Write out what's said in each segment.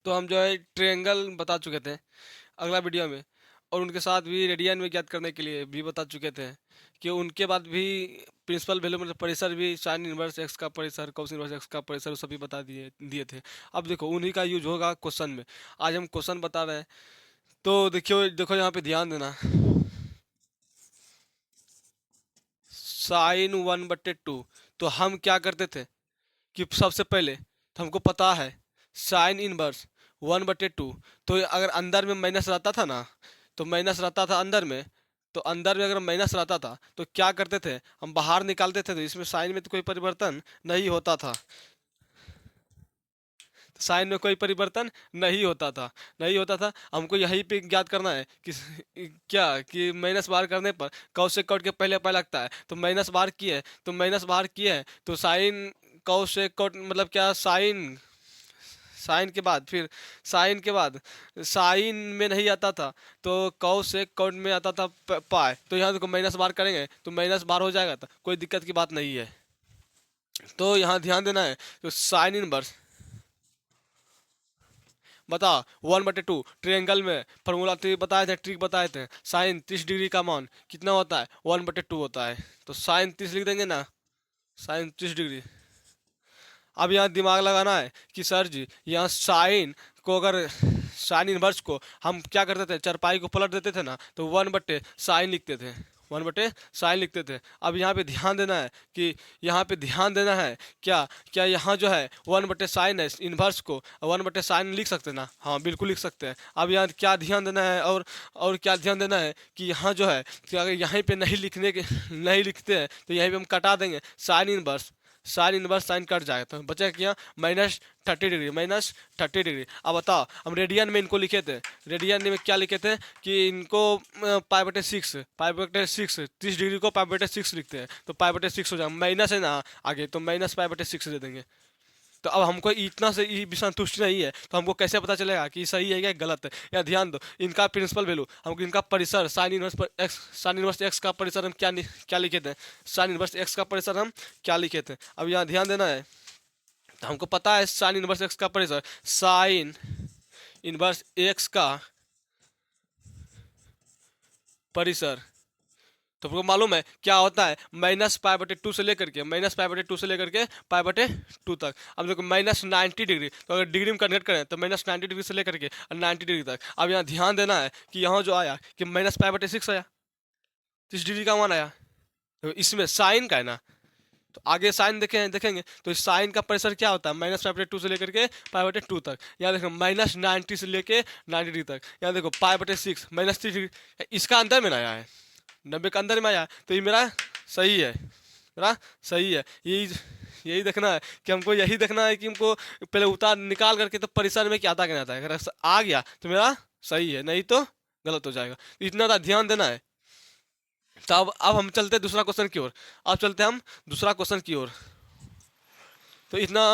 तो हम जो है ट्रायंगल बता चुके थे अगला वीडियो में, और उनके साथ भी रेडियन में ज्ञात करने के लिए भी बता चुके थे कि उनके बाद भी प्रिंसिपल वैल्यू मतलब परिसर भी साइन इनवर्स एक्स का परिसर कोस इनवर्स एक्स का परिसर सभी बता दिए दिए थे। अब देखो उन्हीं का यूज होगा क्वेश्चन में। आज हम क्वेश्चन बता रहे हैं, तो देखियो देखो यहाँ पे ध्यान देना। साइन 1/2, तो हम क्या करते थे कि सबसे पहले तो हमको पता है साइन इनवर्स 1/2, तो अगर अंदर में माइनस रहता था ना, तो माइनस रहता था अंदर में, तो अंदर में अगर माइनस रहता था तो क्या करते थे हम बाहर निकालते थे, तो इसमें साइन में तो कोई परिवर्तन नहीं होता था। साइन में कोई परिवर्तन नहीं होता था, नहीं होता था। हमको यही पे ज्ञात करना है कि क्या कि माइनस बाहर करने पर कॉस से कट के पहले पहले लगता है, तो माइनस बाहर किए है तो माइनस बाहर किए है तो साइन कॉस से कट मतलब क्या साइन, साइन के बाद फिर साइन के बाद साइन में नहीं आता था तो कॉस से कट में आता था पाए, तो यहाँ देखो माइनस बाहर करेंगे तो माइनस बाहर हो जाएगा, तो कोई दिक्कत की बात नहीं है। तो यहाँ ध्यान देना है, तो साइन इनवर्स बता 1/2 ट्रायंगल में फॉर्मूला बताए थे, ट्रिक बताए थे। साइन 30 डिग्री का मान कितना होता है 1/2 होता है, तो साइन 30 लिख देंगे ना, साइन 30 डिग्री। अब यहाँ दिमाग लगाना है कि सर जी यहाँ साइन को अगर साइन इनवर्स को हम क्या करते थे चरपाई को पलट देते थे ना, तो 1/साइन लिखते थे, 1/साइन लिखते थे। अब यहाँ पे ध्यान देना है कि यहाँ पे ध्यान देना है क्या क्या यहाँ जो है 1/साइन है इनवर्स को 1/साइन लिख सकते हैं ना, हाँ बिल्कुल लिख सकते हैं। अब यहाँ क्या ध्यान देना है और क्या ध्यान देना है कि यहाँ जो है कि अगर यहीं पे नहीं लिखने के नहीं लिखते हैं तो यहीं पे हम कटा देंगे sine inverse, sine inverse sine cut जाएगा तो बचा क्या -30 डिग्री, -30 डिग्री। अब बताओ हम रेडियन में इनको लिखे थे, रेडियन में क्या लिखे थे कि इनको पाई/6, पाई/6 30 डिग्री को पाई/6 लिखते हैं, तो पाई/6 हो जाएगा, माइनस है ना आगे तो माइनस पाई/6 दे देंगे। तो अब हमको इतना से ही भी संतुष्टि नहीं है, तो हमको कैसे पता चलेगा कि सही है या गलत है। या ध्यान दो इनका प्रिंसिपल वैल्यू हमको इनका परिसर साइन इनवर्स पर एक्स, साइन इनवर्स एक्स का परिसर हम क्या लिखे थे, साइन इनवर्स एक्स का परिसर हम क्या लिखे थे। अब यहाँ ध्यान देना है, तो हमको पता है साइन इनवर्स एक्स का परिसर साइन इनवर्स एक्स का परिसर, तो आपको मालूम है क्या होता है -पाई/2 से लेकर के -पाई/2 से लेकर के पाई/2 तक। अब देखो -90 डिग्री, तो अगर डिग्री में कन्वर्ट करें तो -90 डिग्री से लेकर के 90 डिग्री तक। अब यहाँ ध्यान देना है कि यहाँ जो आया कि -पाई/6 आया, 30 डिग्री का मान आया, तो इसमें साइन का है ना, तो आगे साइन देखेंगे तो इस साइन का परिसर क्या होता है -पाई/2 से लेकर के पाई/2 तक। यहाँ देखो -90 से लेके 90 डिग्री तक। यहाँ देखो पाई/6 -30 डिग्री, इसका अंदर में ना आया है, 90 का अंदर में आया है, तो ये मेरा सही है, मेरा सही है। यही यही देखना है कि हमको यही देखना है कि हमको पहले उतार निकाल करके तो परिसर में क्या आता कि नहीं आता है, अगर ऐसा आ गया तो मेरा सही है, नहीं तो गलत हो जाएगा। तो इतना ध्यान देना है। तो अब हम चलते हैं दूसरा क्वेश्चन की ओर, अब चलते हैं हम दूसरा क्वेश्चन की ओर। तो इतना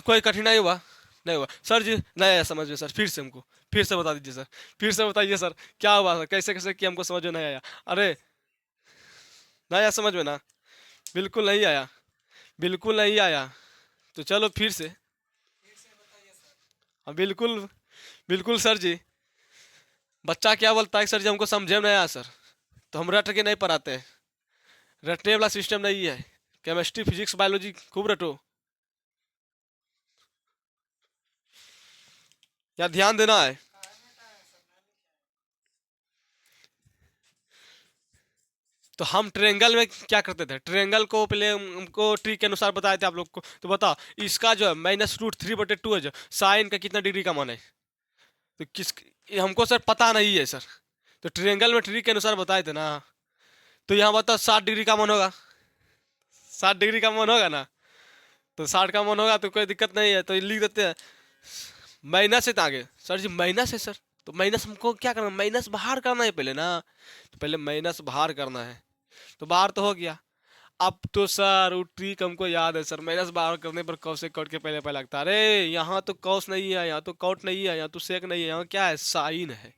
कोई कठिनाई हुआ नहीं हुआ सर जी, नहीं आया समझ में सर, फिर से हमको फिर से बता दीजिए सर, फिर से बताइए सर क्या हुआ सर, कैसे कैसे कि हमको समझ में नहीं आया। अरे नहीं आया समझ में ना, बिल्कुल नहीं आया, बिल्कुल नहीं आया। तो चलो फिर से, हाँ बिल्कुल, बिल्कुल सर जी। बच्चा क्या बोलता है सर जी हमको समझे में नहीं आया सर, तो हम रट के नहीं पढ़ाते हैं, रटने वाला सिस्टम नहीं है। केमिस्ट्री फिजिक्स बायोलॉजी खूब रटो, या ध्यान देना है। तो हम ट्रायंगल में क्या करते थे, ट्रायंगल को पहले हमको ट्री के अनुसार बताए थे आप लोग को। तो बताओ इसका जो है -√3/2 है, जो साइन का कितना डिग्री का मान है, तो किस ये हमको सर पता नहीं है सर। तो ट्रायंगल में ट्री के अनुसार बताए थे ना, तो यहाँ बताओ 60 डिग्री का मान होगा, 60 डिग्री का मान होगा ना, तो 60 का मान होगा तो कोई दिक्कत नहीं है, तो ये लिख देते हैं। माइनस है तो आगे सर जी माइनस है सर, तो माइनस हमको क्या करना, माइनस बाहर करना है पहले ना, तो पहले माइनस बाहर करना है, तो बाहर तो हो गया। अब तो सर वो ट्रिक हमको याद है सर, माइनस बाहर करने पर कौस से कट के पहले पहले लगता है। अरे यहाँ तो कौस नहीं है, यहाँ तो कॉट नहीं है, यहाँ तो सेक नहीं है, यहाँ क्या है साइन है,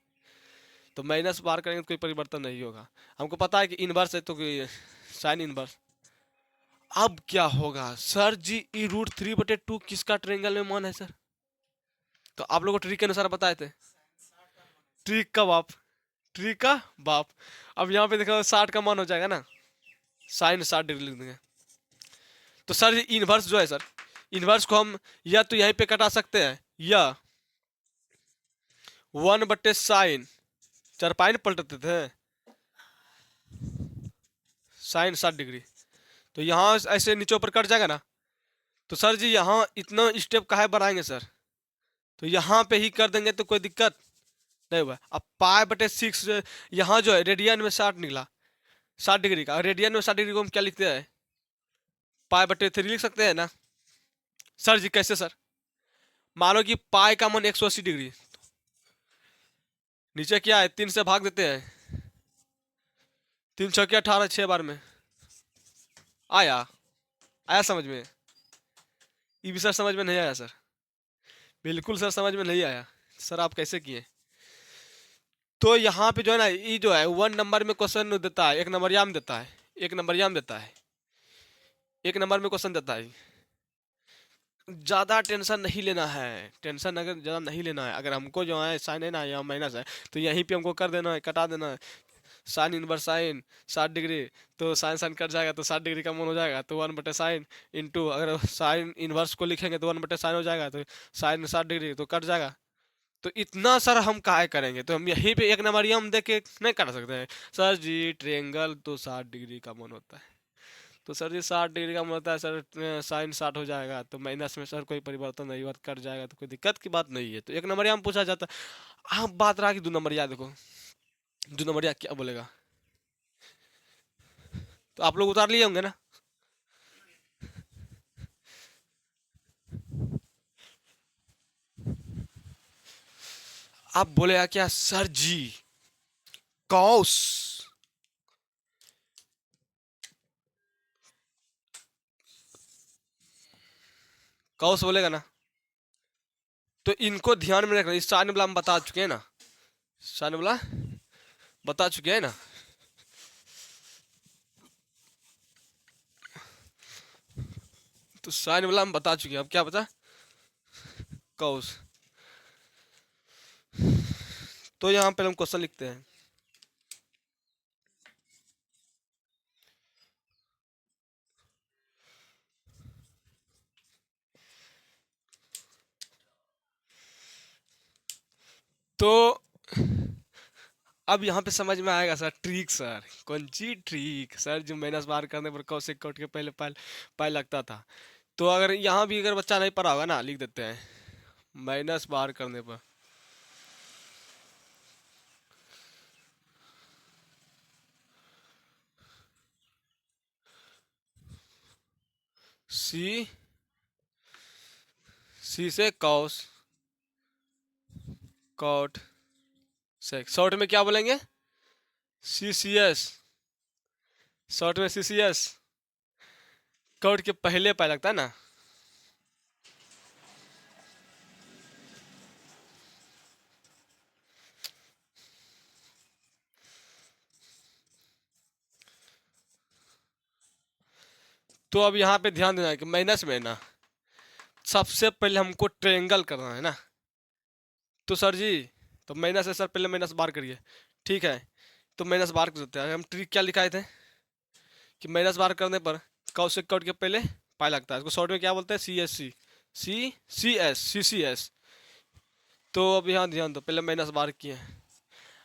तो माइनस बाहर करेंगे तो कोई परिवर्तन नहीं होगा। हमको पता है कि इनवर्स है तो साइन इनवर्स। अब क्या होगा सर जी, ई √3/2 किसका ट्रायंगल में मान है सर, तो आप लोग को ट्रिक के अनुसार बताए थे, ट्रिक का बाप, ट्रिक का बाप। अब यहाँ पे देखो 60 का मान हो जाएगा ना, साइन 60 डिग्री लिख देंगे। तो सर इनवर्स जो है सर, इनवर्स को हम या तो यहीं पे कटा सकते हैं, या 1/साइन, चरपाई न पलटते थे, साइन 60 डिग्री। तो यहाँ ऐसे नीचे ऊपर कट जाएगा ना। तो सर जी यहाँ इतना स्टेप काहे बढ़ाएंगे सर, तो यहाँ पे ही कर देंगे तो कोई दिक्कत नहीं हुआ। अब पाई/6 यहाँ जो है रेडियन में 60 निकला, 60 डिग्री का। रेडियन में 60 डिग्री को हम क्या लिखते हैं, पाई/3 लिख सकते हैं ना। सर जी कैसे सर, मानो कि पाई का मान 180 डिग्री, नीचे क्या है 3 से भाग देते हैं, 3×6 = 18, 6 बार में आया, आया समझ में। ये भी सर समझ में नहीं आया सर, बिल्कुल सर समझ में नहीं आया सर, आप कैसे किए। तो यहाँ पे जो है ना, ये जो है 1 नंबर में क्वेश्चन देता है, 1 नंबरिया में देता है, 1 नंबरिया में देता है, 1 नंबर में क्वेश्चन देता है। ज़्यादा टेंशन नहीं लेना है, टेंशन अगर ज़्यादा नहीं लेना है, अगर हमको जो है साइन है ना या माइनस है, तो यहीं पे हमको कर देना है, कटा देना है। साइन इनवर्स साइन 60 डिग्री, तो साइन साइन कट जाएगा, तो 60 डिग्री का मान हो जाएगा, तो 1/साइन इंटू, अगर साइन इनवर्स को लिखेंगे तो 1/साइन हो जाएगा, तो साइन 60 डिग्री तो कट जाएगा। तो इतना सर हम काहे करेंगे, तो हम यहीं पे 1 नंबरिया हम देख के नहीं कर सकते हैं। सर जी ट्रेंगल तो 60 डिग्री का मान होता है, तो सर जी 60 डिग्री का मान होता है सर, साइन 60 हो जाएगा, तो माइनस में सर कोई परिवर्तन नहीं हुआ, कट जाएगा, तो कोई दिक्कत की बात नहीं है। तो 1 नंबरिया में पूछा जाता है। अब बात रहा कि 2 नंबरिया, देखो 2 नंबरिया क्या बोलेगा, तो आप लोग उतार लिए होंगे ना। आप बोलेगा क्या सर जी, कॉस, कॉस बोलेगा ना। तो इनको ध्यान में रखना, इस साइन वाला हम बता चुके हैं ना, साइन वाला बता चुके हैं ना। तो साइन वाला हम बता चुके हैं, अब क्या बता, कॉस। तो यहाँ पे हम क्वेश्चन लिखते हैं, तो अब यहाँ पे समझ में आएगा सर ट्रिक, सर कौन सी ट्रिक सर, जो माइनस बार करने पर कौशिक कट के पहले पाई पाई लगता था। तो अगर यहाँ भी अगर बच्चा नहीं पढ़ा होगा ना, लिख देते हैं माइनस बार करने पर सी, सी से कॉस, कॉट सेक, शॉर्ट में क्या बोलेंगे, CCS, शॉर्ट में CCS, कॉट के पहले पाई लगता है ना। तो अब यहाँ पे ध्यान देना है कि माइनस में ना सबसे पहले हमको ट्रायंगल करना है ना। तो सर जी, तो माइनस है सर, पहले माइनस बार करिए, ठीक है। तो माइनस बार कर देते हैं। हम ट्रिक क्या लिखाए थे कि माइनस बार करने पर कौशिक कट के पहले पाई लगता है, इसको शॉर्ट में क्या बोलते हैं, CSC, CCS। तो अब यहाँ ध्यान दो, पहले माइनस बार किए,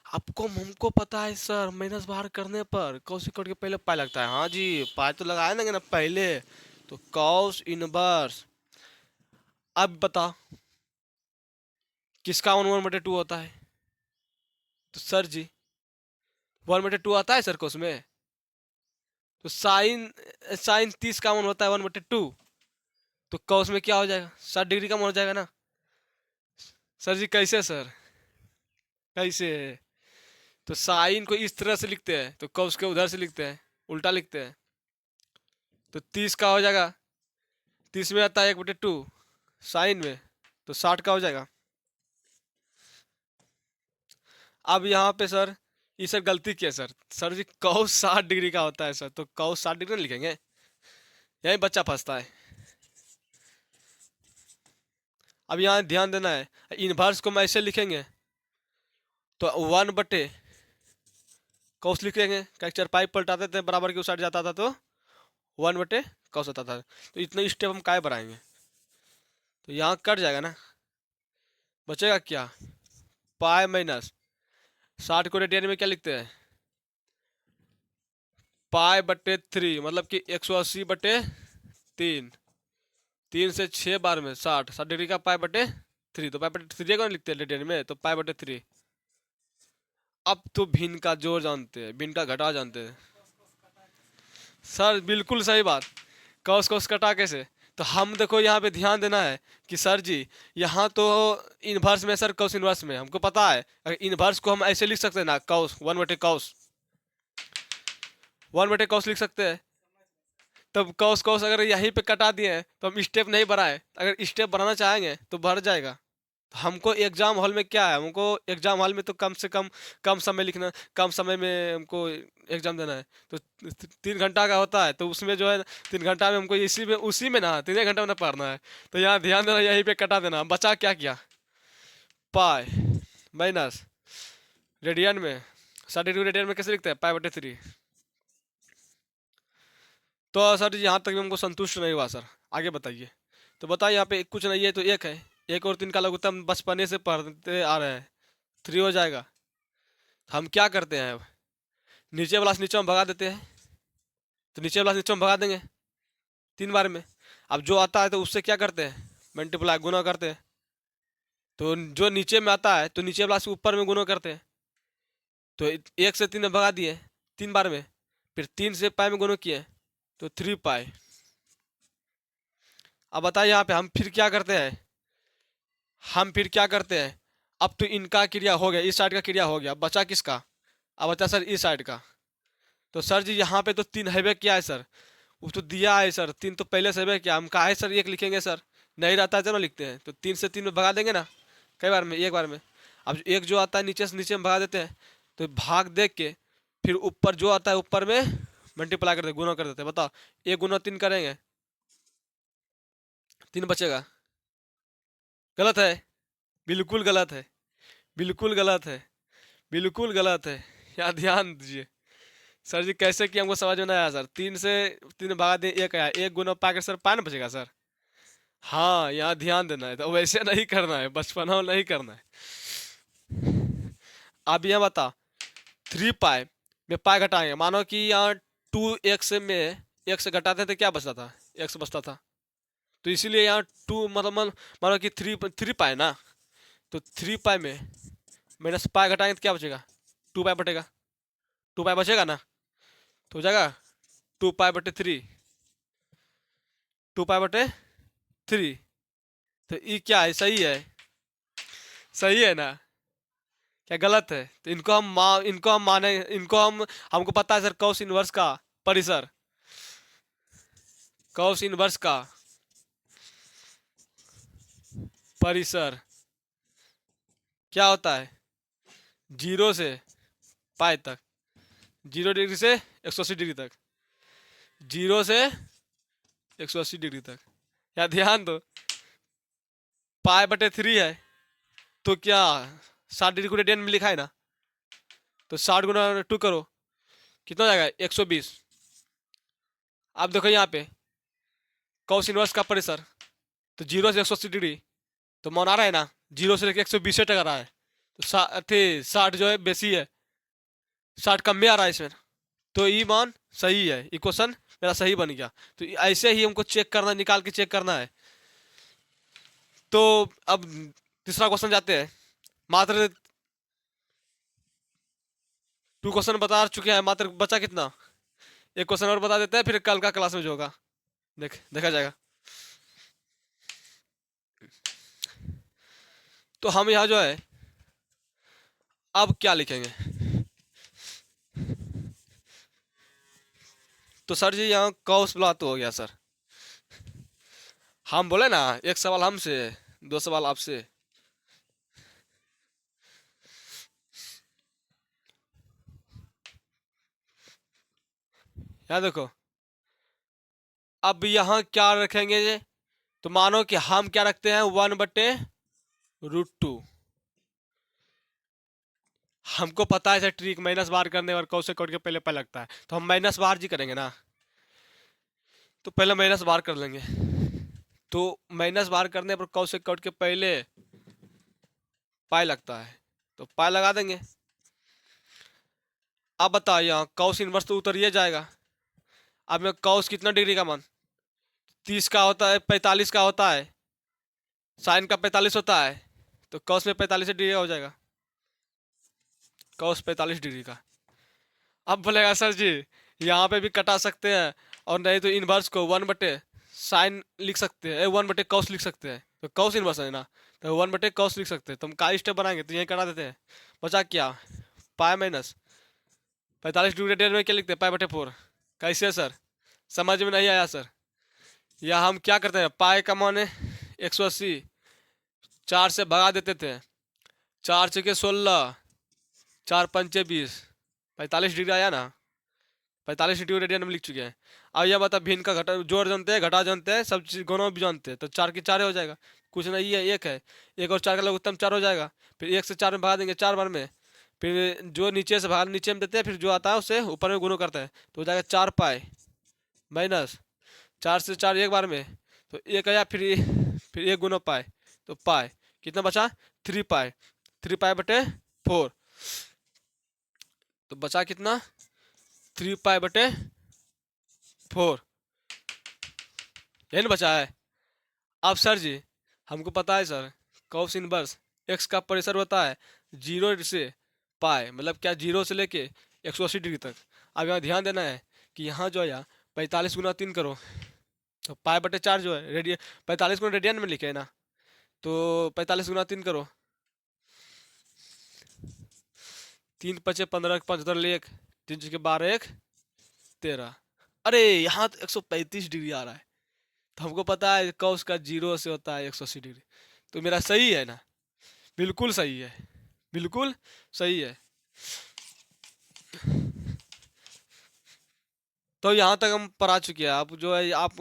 आपको हमको पता है सर माइनस बार करने पर कौशिक कट के पहले पाई लगता है, हाँ जी पाई तो लगाए देंगे ना पहले। तो कॉस इनवर्स, अब बता किसका 1/2 होता है, तो सर जी 1/2 आता है सर कोस में। तो साइन, साइन 30 का मान होता है 1/2, तो कॉस में क्या हो जाएगा, 60 डिग्री का मान हो जाएगा ना। सर जी कैसे सर, कैसे, तो साइन को इस तरह से लिखते हैं, तो कॉस के उधर से लिखते हैं, उल्टा लिखते हैं। तो 30 का हो जाएगा, 30 में आता है 1/2 साइन में, तो 60 का हो जाएगा। अब यहाँ पे सर ये सर गलती किया सर, सर जी कॉस 60 डिग्री का होता है सर, तो कॉस 60 डिग्री नहीं लिखेंगे, यही बच्चा फंसता है। अब यहाँ ध्यान देना है, इनवर्स को हम ऐसे लिखेंगे तो 1/, कॉस लिखेंगे, क्या चारपाई पलटाते थे बराबर की उस साइड जाता था तो 1/cos होता था। तो इतने स्टेप हम काय बढ़ाएंगे, तो यहाँ कट जाएगा ना, बचेगा क्या, पाई माइनस 60 को रेडियन में क्या लिखते हैं, पाई/3, मतलब कि 180/3, 3 से 6 बार में 60 डिग्री का पाई/3, तो पाई/3 को लिखते हैं रेडियन में, तो पाई/3। अब तो भिन्न का जोड़ जानते हैं, भिन्न का घटा जानते हैं सर, बिल्कुल सही बात। कॉस कॉस कटा कैसे, तो हम देखो यहाँ पे ध्यान देना है कि सर जी यहाँ तो इनवर्स में सर, कॉस इनवर्स में हमको पता है, अगर इनवर्स को हम ऐसे लिख सकते हैं ना, कॉस 1/cos, 1/cos लिख सकते हैं। तब कॉस कॉस अगर यहीं पे कटा दिए हैं तो हम स्टेप नहीं बढ़ाए, अगर स्टेप बढ़ाना चाहेंगे तो बढ़ जाएगा। तो हमको एग्जाम हॉल में क्या है, हमको एग्जाम हॉल में तो कम से कम कम समय लिखना, कम समय में हमको एग्जाम देना है। तो 3 घंटा का होता है, तो उसमें जो है 3 घंटा में हमको इसी में उसी में ना 3 घंटा में ना पढ़ना है। तो यहाँ ध्यान देना, यहीं पे कटा देना, बचा क्या किया, पाई माइनस रेडियन में 60 डिग्री रेडियन में कैसे लिखते हैं, पाई/3। तो सर जी यहाँ तक भी हमको संतुष्ट नहीं हुआ सर, आगे बताइए। तो बताइए, यहाँ पे कुछ नहीं है तो एक है, 1 और 3 का लघुत्तम बचपने से पढ़ते आ रहे हैं, 3 हो जाएगा। हम क्या करते हैं, अब नीचे वाला से नीचे में भगा देते हैं, तो नीचे वाला से नीचे में भगा देंगे 3 बार में। अब जो आता है तो उससे क्या करते हैं, मल्टीप्लाई, गुना करते हैं। तो जो नीचे में आता है तो नीचे वाला से ऊपर में गुना करते हैं। तो 1 से 3 में भगा दिए 3 बार में, फिर 3 से पाई में गुना किए तो 3 पाई। अब बताइए यहाँ पे हम फिर क्या करते हैं, हम फिर क्या करते हैं, अब तो इनका क्रिया हो गया, इस साइड का क्रिया हो गया, अब बचा किसका, अब बचा सर इस साइड का। तो सर जी यहाँ पे तो 3 हैवे किया है सर, वो तो दिया है सर, 3 तो पहले से हैवे किया, हम काहे सर 1 लिखेंगे सर, नहीं रहता है चलो लिखते हैं, तो 3 से 3 में भगा देंगे ना, कई बार में, एक बार में। अब एक जो आता है नीचे से नीचे में भगा देते हैं, तो भाग देख के फिर ऊपर जो आता है ऊपर में मल्टीप्लाई कर देते, गुना कर देते हैं। बताओ 1 गुना 3 करेंगे, 3 बचेगा, गलत है, बिल्कुल गलत है, बिल्कुल गलत है, बिल्कुल गलत है। यहाँ ध्यान दीजिए सर जी, कैसे कि हमको समझ में नहीं आया सर, 3 से 3 भगा दिए, एक आया, 1 गुना पा के सर पान ना बचेगा सर। हाँ यहाँ ध्यान देना है, तो वैसे नहीं करना है, बचपना नहीं करना है। अब यहाँ बता, 3 पाई में पाई घटाएंगे, मानो कि यहाँ 2x में x घटाते थे क्या बचता था, x बचता था, तो इसीलिए यहाँ 2 मतलब मानो कि 3 पाई ना, तो 3 पाई में माइनस पाई घटाएंगे तो क्या बचेगा, 2 पाई बटेगा, 2 पाई बचेगा ना, तो हो जाएगा 2 पाई/3, 2 पाई/3। तो ये क्या है, सही है, सही है ना, क्या गलत है, तो इनको हम माने, इनको हमको पता है सर, कॉस इनवर्स का परिसर, कॉस इनवर्स का परिसर क्या होता है, 0 से पाई तक, 0 डिग्री से 180 डिग्री तक, 0 से 180 डिग्री तक। या ध्यान दो, पाई/3 है, तो क्या 60 डिग्री को रेडियन में लिखा है ना, तो 60 गुना 2 करो, कितना हो जाएगा, 120। अब देखो यहाँ पे कॉस इनवर्स का परिसर, तो 0 से 180 डिग्री तो मान आ रहा है ना, 0 से लेकर 120 तक आ रहा है, तो 60 जो है बेसी है, 60 कम में आ रहा है इसमें, तो ये मान सही है, इक्वेशन मेरा सही बन गया। तो ऐसे ही हमको चेक करना, निकाल के चेक करना है। तो अब तीसरा क्वेश्चन जाते हैं, मात्र 2 क्वेश्चन बता चुके हैं, मात्र बचा कितना, एक क्वेश्चन और बता देते हैं, फिर कल का क्लास में जो होगा देखा जाएगा। तो हम यहाँ जो है अब क्या लिखेंगे, तो सर जी यहाँ कॉस प्लॉट तो हो गया सर, हम बोले ना एक सवाल हमसे 2 सवाल आपसे। यहाँ देखो, अब यहाँ क्या रखेंगे ये, तो मानो कि हम क्या रखते हैं 1/√2। हमको पता है ट्रिक माइनस बार करने और कौन से कट के पहले पहले लगता है, तो हम माइनस बार जी करेंगे ना। तो पहले माइनस बार कर लेंगे। तो माइनस बार करने पर कौन से कट के पहले पाई लगता है, तो पाई लगा देंगे। अब बताओ यहाँ कॉस इनवर्स तो उतर ही जाएगा। अब में कॉस कितना डिग्री का मान 30 का होता है, 45 का होता है, साइन का 45 होता है, तो कॉस में 45 डिग्री का हो जाएगा, कॉस 45 डिग्री का। अब बोलेगा सर जी यहाँ पे भी कटा सकते हैं, और नहीं तो इनवर्स को 1/साइन लिख सकते हैं, 1/कॉस लिख सकते हैं, तो कॉस इनवर्स है ना, तो 1/कॉस लिख सकते हैं। तो हम का स्टेप बनाएंगे तो यही करा देते हैं। बचा क्या, पाई माइनस 45 डिग्री रेडियन में क्या लिखते हैं, पाई/4। कैसे है सर, समझ में नहीं आया सर? या हम क्या करते हैं, पाई का मान 180, 4 से भगा देते थे, 4×16, 4×5 = 20, 45 डिग्री आया ना, 45 डिग्री रेडियन में लिख चुके हैं। अब यह बता भिन्न का घटा जोड़ जानते हैं, घटा जानते हैं, सब चीज गुणा भी जानते हैं, तो 4 के 4 हो जाएगा, कुछ नहीं है, एक है, एक और 4 का लघुत्तम 4 हो जाएगा। फिर 1 से 4 में भगा देंगे 4 बार में, फिर जो नीचे से भगा नीचे में देते हैं, फिर जो आता है उसे ऊपर में गुणा करते हैं, तो हो जाएगा 4 पाई माइनस 4 से 4 एक बार में, तो एक आया, फिर एक गुना पाई, तो पाई कितना बचा 3 पाई, 3 पाई/4, तो बचा कितना 3 पाई/4, यही ना बचा है। अब सर जी हमको पता है सर कॉस इनवर्स एक्स का परिसर होता है 0 से पाई, मतलब क्या 0 से लेके 180 डिग्री तक। अब यहाँ ध्यान देना है कि यहाँ जो है यार 45×3 करो, तो पाई/4 जो है रेडियन, 45 को रेडियन में लिखे है ना, तो 45×3 करो, 3×5 = 15, 5 1, 3×12 1 13। अरे यहाँ तो 135 डिग्री आ रहा है, तो हमको पता है कॉस का 0 से होता है 180 डिग्री, तो मेरा सही है ना, बिल्कुल सही है, बिल्कुल सही है। तो यहाँ तक हम पढ़ा चुके हैं। आप जो है आप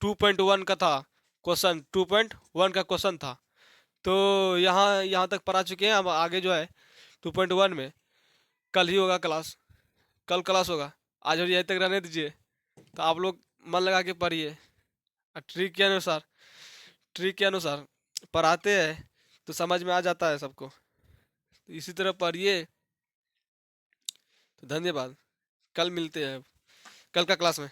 2.1 का था क्वेश्चन, 2.1 का क्वेश्चन था, तो यहाँ यहाँ तक पढ़ा चुके हैं। अब आगे जो है 2.1 में कल ही होगा क्लास, कल क्लास होगा, आज और यहीं तक रहने दीजिए। तो आप लोग मन लगा के पढ़िए, और ट्रिक के अनुसार पढ़ाते हैं तो समझ में आ जाता है सबको, तो इसी तरह पढ़िए। तो धन्यवाद, कल मिलते हैं, कल का क्लास में।